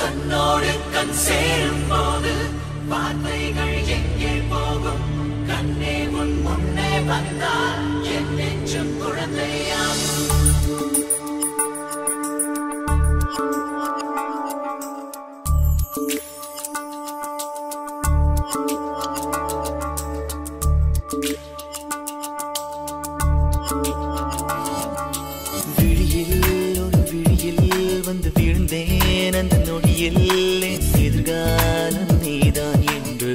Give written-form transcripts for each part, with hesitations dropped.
கண்ணோடு கண் சேரும் போது வார்த்தைகள் எங்கே போகும்? கண்ணே உன் முன்னே வந்தால் என் நெஞ்சும் குழந்தையாகும். அந்த நொடியில் எதிர்காலம் நீதான் என்று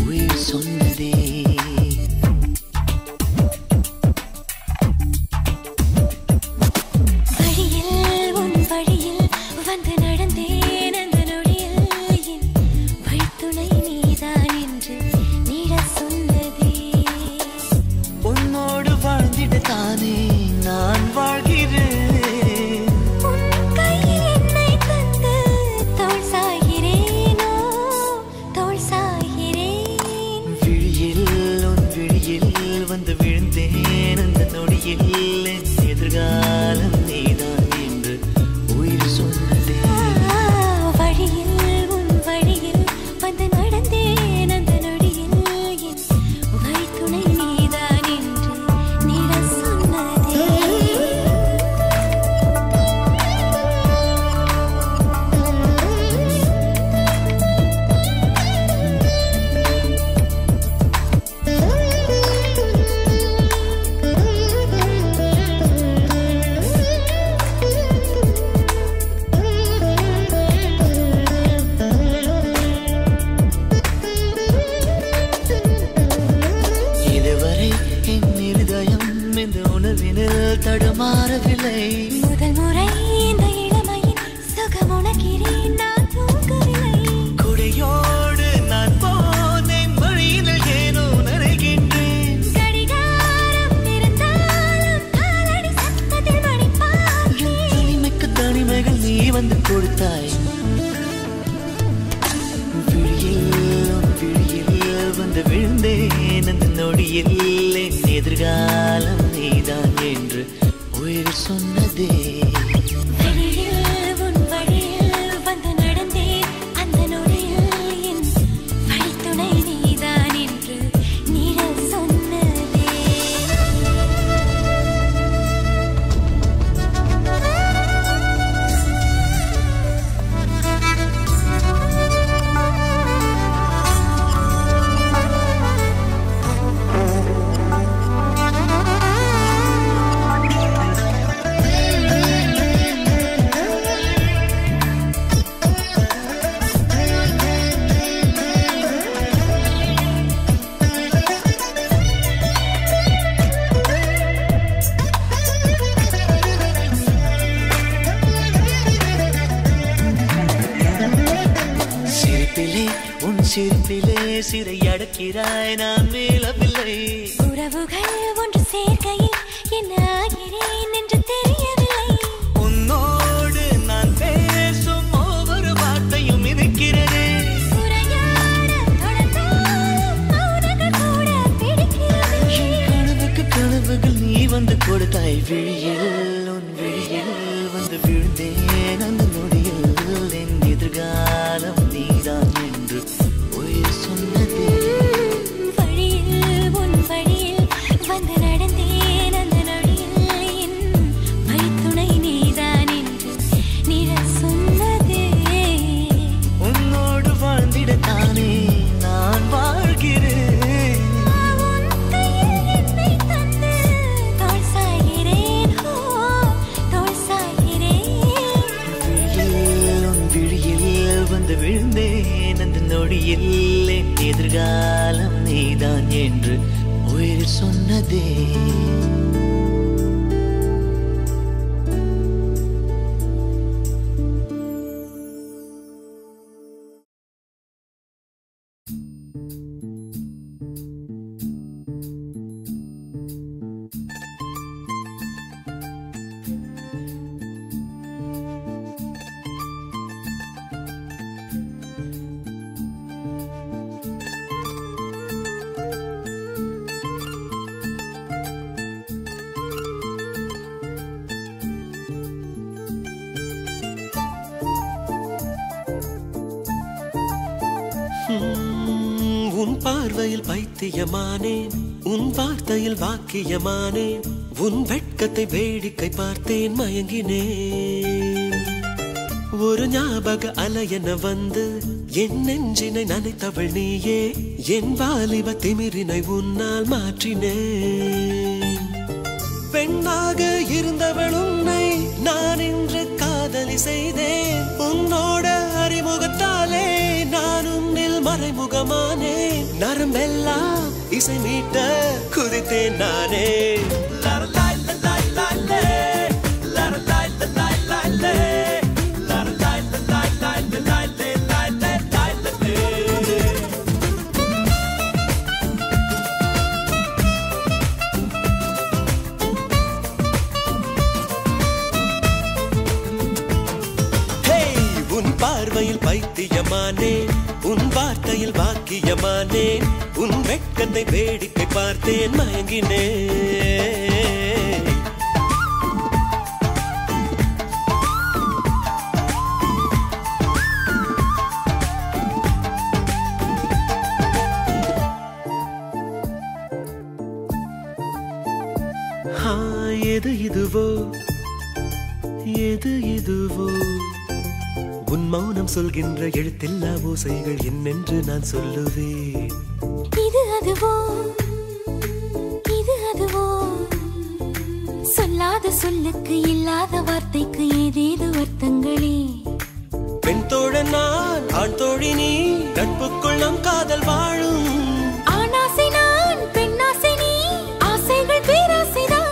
உயிர் சொன்னதே. வழியில் உன் வழியில் வந்து நடந்தேன் அந்த நொடியில் என் வழித்துணை நீதான் என்று நீட சொன்னதே. உன்னோடு வாழ்ந்திட தானே நான் வாழ்கிறேன். வந்து விழுந்தேன் அந்த நொடியில் எதிர்காலம் நீதான் என்று உயிர் சொன்னதே. வழியில் உன் வழியில் வந்து நடந்தேன் அந்த நொடியில் என் வழித்துணை நீதான் என்று நீட சொன்னதே. தடுமாறவில்லை. முதல் முறை இந்த இளமையின் சுகம் உணர்கிறேன் நான் தூங்கவில்லை. கொடையோடு நான் போனேன் வழியில் ஏனோ நனைகின்றேன். கடிகாரம் இருந்தாலும் காலடி சத்தத்தில் மணி பார்த்தேன். தனிமைக்கு தனிமைகள் நீ வந்து கொடுத்தாய். விழியில் வந்து விழுந்தேன் அந்த நொடியில் எதிர்காலம் நீதான் என்று உயிர் சொன்னதே. வழியில் உன் வழியில் வந்து நடந்தேன் அந்த நொடியில் என் வழித்துணை நீதான் என்று நீட சொன்னதே. சிரிப்பிலே சிறை அடக்கிறாய் நான் மேலவில்லை. உறவுகள் ஒன்று சேர்க்கையில் என்ன ஆகிறேன் என்று தெரியவில்லை. உன்னோடு நான் பேசும் ஒவ்வொரு வார்த்தையும் இருக்கிறதே. உரையாட தொடர்ந்தாலும் மௌனங்கள் கூட பிடிக்கிறது. கனவுக்கு கனவுகள் நீ வந்து கொடுத்தாய். விழியில் உன் விழியில் வந்து விழுந்தேன் அந்த நொடியில் என் எதிர்காலம் நீதான் என்று உயிர் சொன்னதே. வழியில் உன் வழியில் வந்து நடந்தேன் அந்த நொடியில் என் வழித்துணை நீதான் என்று நீட சொன்னதே. உன்னோடு வாழ்ந்திட தானே நான் வாழ்கிறேன். உன் கையில் என்னை தந்து தோள் சாய்கிறேன். தோள் சாய்கிறேன். விழியில் உன் விழியில் வந்து விழுந்தேன் அந்த நொடியில் எதிர்காலம் நீதான் என்று உயிர் சொன்னதே. பார்வையில் பைத்தியமானேன் உன் வார்த்தையில் வாக்கியமானேன் உன் வெட்கத்தை வேடிக்கை பார்த்தேன் மயங்கினேன் ஒரு ஞாபக அலையென வந்து என் நெஞ்சினை நனைத்தவள் நீயே என் வாலிப திமிரினை உன்னால் மாற்றினேன் பெண்ணாக இருந்தவள் உன்னை நான் இன்று காதலி செய்தேன் உன்னோட அறிமுகத்தாலே நான் உன்னில் மறைமுகமானேன் நரம்பெல்லாம் இசை மீட்ட குதித்தேன் நானே பார்வையில் பைத்தியமானேன் உன் வார்த்தையில் வாக்கியமானேன் உன் வெட்கத்தை வேடிக்கை பார்த்தேன் மயங்கினேன் எது இதுவோ எது இதுவோ உன் மௌனம் சொல்கின்ற எழுத்தில்லா ஓசைகள் என்னென்று நான் சொல்லுவேன் இது அதுவோ சொல்லாத சொல்லுக்கு இல்லாத வார்த்தைக்கு ஏதேது அர்த்தங்களே பெண் தோழன் நான் ஆண் தோழி நீ நட்புக்குள் நம் காதல் வாழும் ஆணாசை நான் பெண்ணாசை நீ ஆசைகள் பேராசைதான்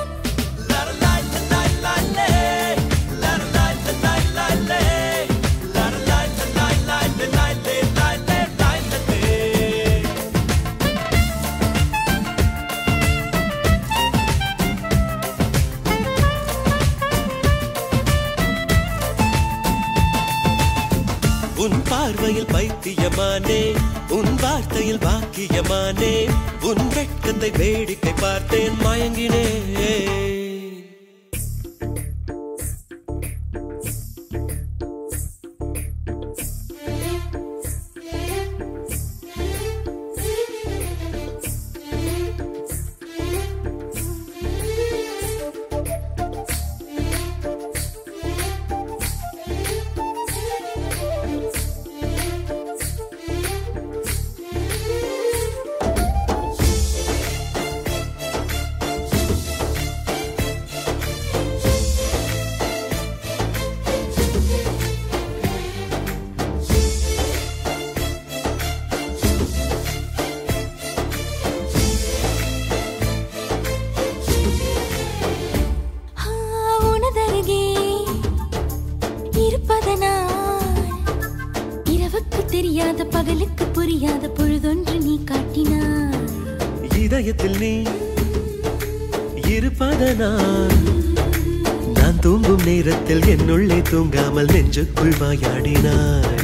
உன் பார்வையில் பைத்தியமானே உன் வார்த்தையில் வாக்கியமானே உன் வெட்கத்தை வேடிக்கை பார்த்தேன் மயங்கினேன் தெரியாத பகலுக்கு புரியாத பொழுதொன்று நீ காட்டினாய் இதயத்தில் நீ இருப்பதனால் நான் தூங்கும் நேரத்தில் என்னுள்ளே தூங்காமல் நெஞ்சுக்குள் வாயாடினாய்